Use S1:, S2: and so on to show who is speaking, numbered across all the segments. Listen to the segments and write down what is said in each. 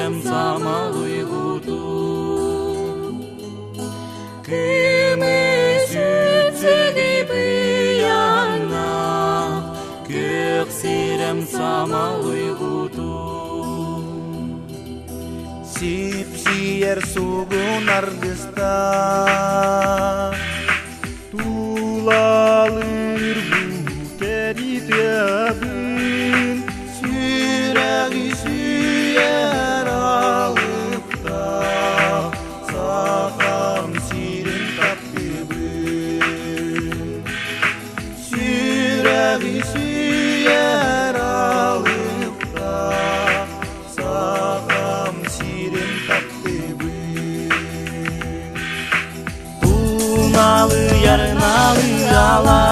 S1: сирем сама уйгуту. Күмүс үтсеги быяна, көк сирем сама уйгуту.
S2: Сип-сиер сугун аргыста тулалыр теритебин сүрәги сүйер алыпта сахам сирин таппыбын сүрәги сүйер алыпта сахам сирин таппыбын туналы ярналы ала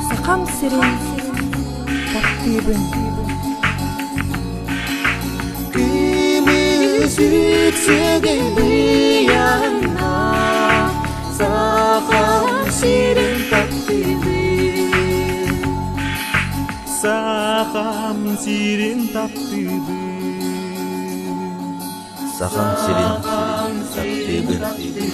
S3: Сахам сирен таппыбын
S2: Күмүс үтсеги быяна сахам сирин таппыбын сахам сирин таппыбын
S4: Сахам сирин таппыбын.